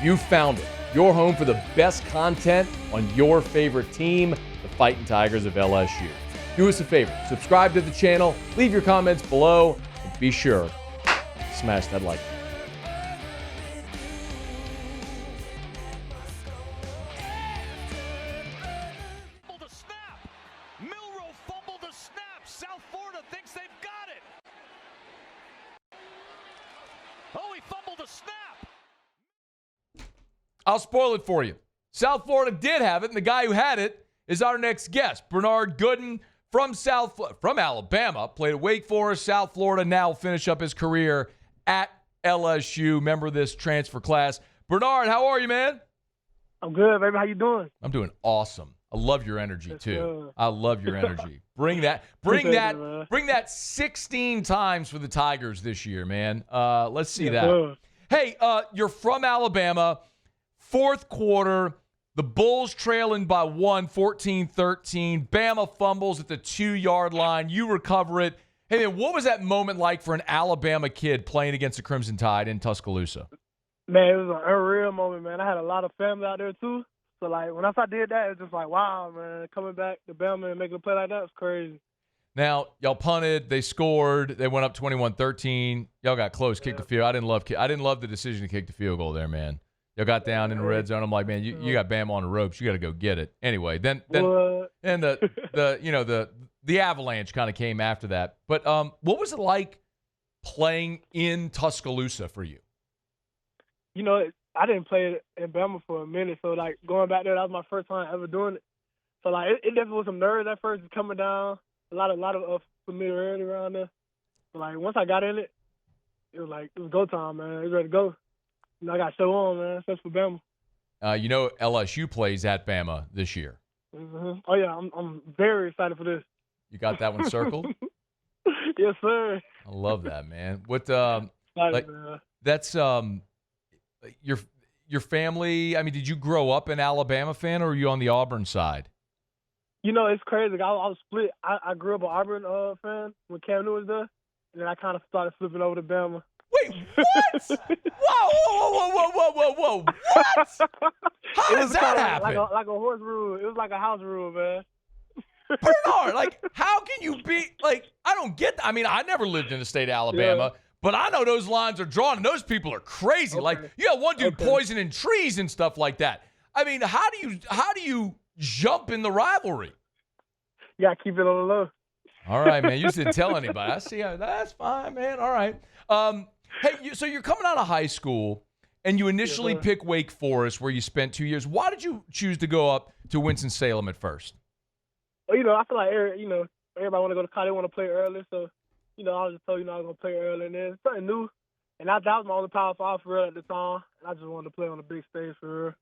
You found it. Your home for the best content on your favorite team, the Fighting Tigers of LSU. Do us a favor, subscribe to the channel, leave your comments below, and be sure to smash that like button. South Florida thinks they've got it. Oh, he fumbled a snap. I'll spoil it for you. South Florida did have it, and the guy who had it is our next guest, Bernard Gooden from Alabama, played at Wake Forest, South Florida, now will finish up his career at LSU. Member of this transfer class. Bernard, how are you, man? I'm good, baby. How you doing? I'm doing awesome. I love your energy too. Good. I love your energy. Bring that 16 times for the Tigers this year, man. Let's see that. Good. Hey, you're from Alabama. Fourth quarter, the Bulls trailing by 14-13. Bama fumbles at the 2-yard line. You recover it. Hey, man, what was that moment like for an Alabama kid playing against the Crimson Tide in Tuscaloosa? Man, it was an unreal moment, man. I had a lot of family out there too. So, like, when I did that, it was just like, wow, man. Coming back to Bama and making a play like that was crazy. Now, y'all punted. They scored. They went up 21-13. Y'all got close, kicked the field. I didn't love the decision to kick the field goal there, man. Y'all got down in the red zone. I'm like, man, you got Bama on the ropes. You got to go get it. Anyway, then the avalanche kind of came after that. But what was it like playing in Tuscaloosa for you? You know, I didn't play in Bama for a minute, so, like, going back there, that was my first time ever doing it. So, like, it definitely was some nerves at first coming down, a lot of familiarity around there. But, like, once I got in it, it was go time, man. It was ready to go. You know, I got to show on, man, especially for Bama. LSU plays at Bama this year. Mm-hmm. Oh, yeah, I'm very excited for this. You got that one circled? Yes, sir. I love that, man. What man. that's your family. I mean, did you grow up an Alabama fan, or were you on the Auburn side? You know, it's crazy. I was split. I grew up an Auburn fan when Cam Newton was there, and then I kind of started flipping over to Bama. Wait, what? Whoa! What? How does that happen? Like a horse rule. It was like a house rule, man. Bernard, like, how can you be like? I don't get that. I mean, I never lived in the state of Alabama. Yeah. But I know those lines are drawn, and those people are crazy. Okay. Like, you got one dude poisoning trees and stuff like that. I mean, how do you jump in the rivalry? Yeah, keep it on the low. All right, man. You just didn't tell anybody. I see how that's fine, man. All right. Hey, so you're coming out of high school, and you initially pick Wake Forest, where you spent 2 years. Why did you choose to go up to Winston-Salem at first? Well, you know, I feel like everybody want to go to college. They want to play early, so. You know, I was just told, I was going to play early, and then something new. And that was my only Power 5 for real at the time. And I just wanted to play on the big stage for real.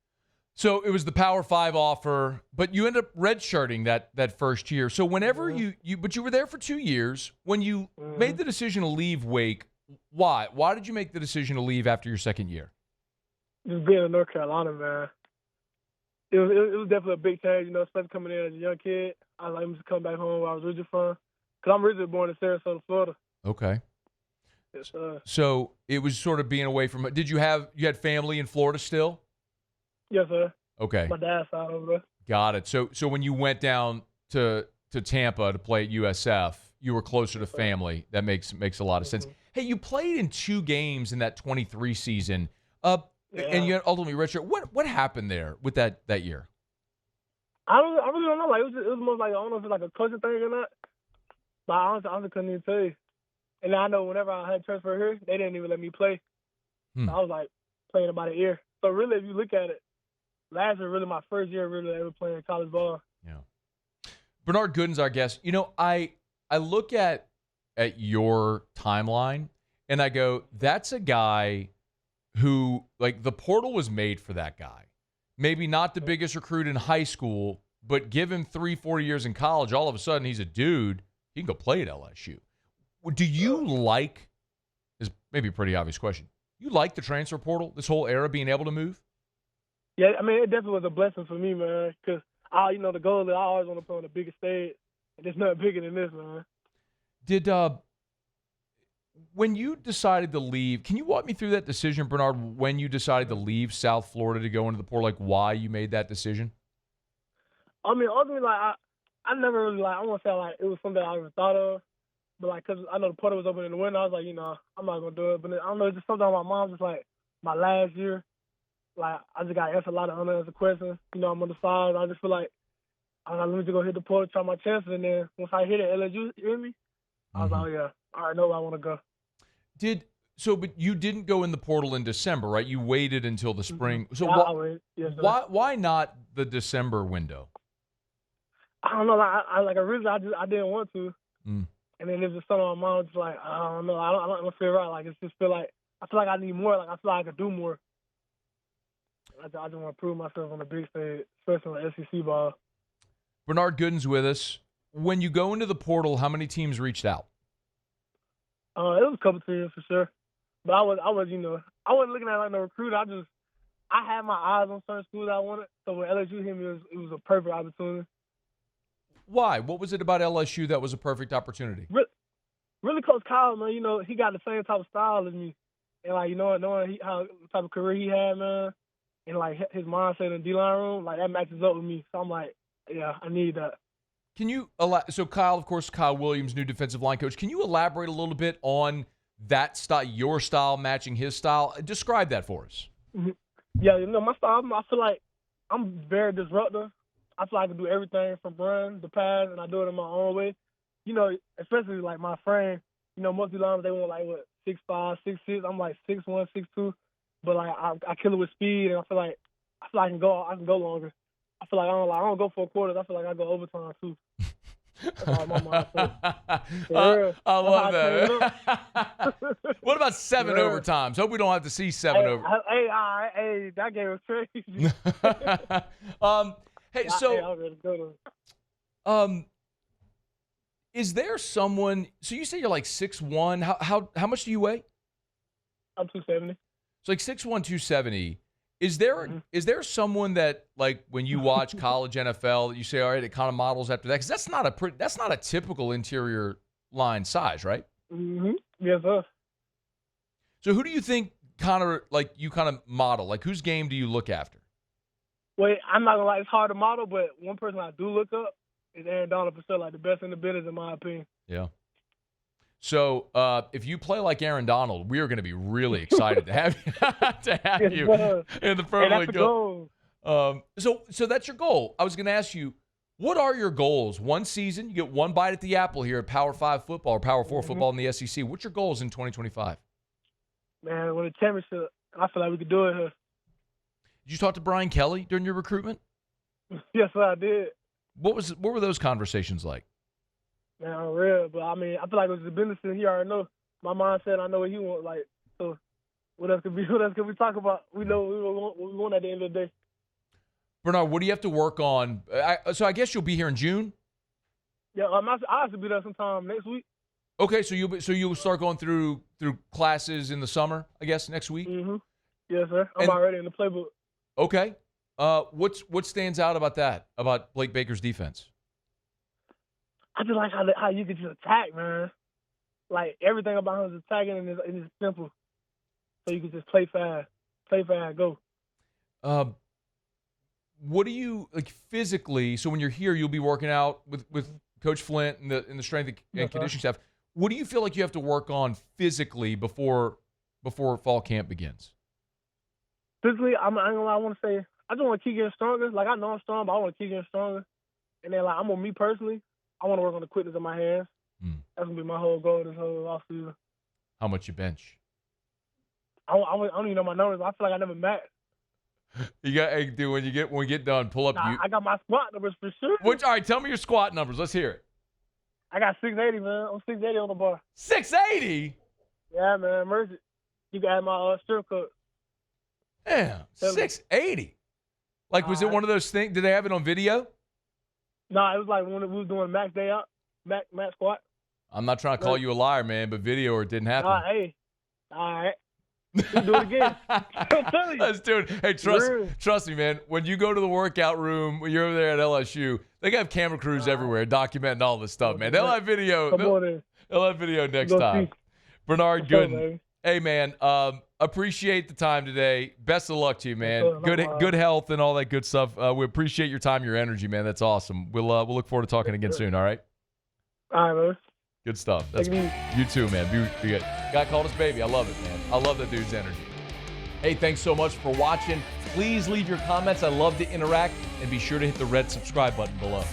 So it was the Power 5 offer, but you ended up redshirting that first year. So whenever but you were there for 2 years. When you made the decision to leave Wake, why? Why did you make the decision to leave after your second year? Just being in North Carolina, man. It was definitely a big change, you know, especially coming in as a young kid. I was like to come back home where I was originally from. Because I'm originally born in Sarasota, Florida. Okay. Yes, sir. So it was sort of being away from – you had family in Florida still? Yes, sir. Okay. My dad's side over there. Got it. So when you went down to Tampa to play at USF, you were closer to family. That makes a lot of sense. Hey, you played in 2 games in that 23 season, and you ultimately redshirt. What happened there with that year? I really don't know. Like it was more like, I don't know if it's like a coaching thing or not. But I honestly couldn't even tell you. And I know whenever I had transfer here, they didn't even let me play. So I was like playing about an ear. So really, if you look at it, last year really my first year really ever playing college ball. Yeah. Bernard Gooden's our guest. You know, I look at your timeline and I go, that's a guy who, like, the portal was made for that guy. Maybe not the biggest recruit in high school, but give him 3-4 years in college, all of a sudden he's a dude. He can go play at LSU. Do you like, is maybe a pretty obvious question, you like the transfer portal, this whole era, being able to move? Yeah, I mean, it definitely was a blessing for me, man, because, the goal is I always want to play on the biggest stage, and there's nothing bigger than this, man. When you decided to leave, can you walk me through that decision, Bernard, when you decided to leave South Florida to go into the portal, like why you made that decision? I mean, ultimately, like, I never really, like, I won't say, like, it was something I ever thought of. But, like, because I know the portal was open in the winter, I was like, you know, I'm not going to do it. But then, I don't know, it's just something on my mind, just, like, my last year. Like, I just got asked a lot of unanswered questions. You know, I'm on the side. I just feel like, let me just go hit the portal, try my chances. And then once I hit it, LSU hit me, I was like, oh, yeah, all right, I know where I want to go. But you didn't go in the portal in December, right? You waited until the spring. So yeah, I waited. Yes, why not the December window? I don't know. Like originally, I didn't want to. And then there's just something on my mind, just like, I don't know. I don't feel right. Like, it's just feel like, I feel like I need more. Like, I feel like I could do more. I just want to prove myself on the big stage, especially on the SEC ball. Bernard Gooden's with us. When you go into the portal, how many teams reached out? It was a couple teams for sure. But I was, you know, I wasn't looking at like no recruiter. I had my eyes on certain schools I wanted. So when LSU hit me, it was a perfect opportunity. Why? What was it about LSU that was a perfect opportunity? Really, Coach Kyle, man, you know, he got the same type of style as me. And, like, you know, knowing how type of career he had, man, and, like, his mindset in the D-line room, like, that matches up with me. So I'm like, yeah, I need that. Can you so Kyle, of course, Kyle Williams, new defensive line coach. Can you elaborate a little bit on that style, your style matching his style? Describe that for us. Yeah, you know, my style, I feel like I'm very disruptive. I feel like I can do everything from run to pass, and I do it in my own way. You know, especially like my frame. You know, most of the linemen, they want like, 6'5", 6'6". I'm like 6'1", 6'2". But like I kill it with speed, and I feel like I can go longer. I feel like I don't go for quarters. I feel like I go overtime too. That's all my mindset. I love that. What about 7 overtimes? Hope we don't have to see 7 over. Hey, that game was crazy. Is there someone? So you say you're like 6'1". How much do you weigh? I'm 270. So like 6'1", 270. Is there someone that, like, when you watch college NFL that you say, all right, it kind of models after that? Because that's not a typical interior line size, right? Mm-hmm. Yes, sir. So who do you think kind of model? Like, whose game do you look after? Wait, I'm not gonna lie, it's hard to model, but one person I do look up is Aaron Donald for sure, like the best in the business in my opinion. Yeah. So if you play like Aaron Donald, we are going to be really excited to have you in the Pro League. Goal. So that's your goal. I was going to ask you, what are your goals? One season, you get one bite at the apple here at Power 5 football or Power 4 football in the SEC. What's your goals in 2025? Man, win a championship. I feel like we could do it here. Did you talk to Brian Kelly during your recruitment? Yes, sir, I did. What were those conversations like? Man, I'm real, but I mean, I feel like it was the business and he already know my mindset. I know what he wants. Like, so what else could we talk about? We know what we want at the end of the day. Bernard, what do you have to work on? So I guess you'll be here in June. Yeah, I have to be there sometime next week. Okay, so you'll start going through classes in the summer, I guess, next week. Mm-hmm. Yes, sir. I'm already in the playbook. Okay. What stands out about that? About Blake Baker's defense? I just like how you can just attack, man. Like, everything about him is attacking, and it's simple. So you can just play fast, go. What do you, like, physically? So when you're here, you'll be working out with Coach Flint and the strength and conditioning staff. What do you feel like you have to work on physically before fall camp begins? Physically, I ain't gonna lie, I want to say I just want to keep getting stronger. Like, I know I'm strong, but I want to keep getting stronger. And then, like, I'm on me personally. I want to work on the quickness of my hands. That's going to be my whole goal this whole offseason. How much you bench? I don't even know my numbers. I feel like I never met. You got, hey, dude, when we get done, pull up. I got my squat numbers for sure. All right, tell me your squat numbers. Let's hear it. I got 680, man. I'm 680 on the bar. 680? Yeah, man. Mercy. You got my strip club. Yeah, 680. Like, was it one of those things? Did they have it on video? No, it was like when we was doing max day out, max squat. I'm not trying to call you a liar, man, but video or it didn't happen. Hey, all right. We'll do it again. I'm telling you. Let's do it. Hey, trust me, man. When you go to the workout room, when you're over there at LSU, they got camera crews everywhere documenting all this stuff, man. They'll have video. They'll have video next time. Bernard What's up, Gooden. baby? Hey, man, appreciate the time today. Best of luck to you, man. Yes, sir. Good health and all that good stuff. We appreciate your time, your energy, man. That's awesome. We'll look forward to talking again soon, all right? All right, man. Good stuff. That's Take it easy. you too, man. Be good. Guy called us baby. I love it, man. I love that dude's energy. Hey, thanks so much for watching. Please leave your comments. I love to interact, and be sure to hit the red subscribe button below.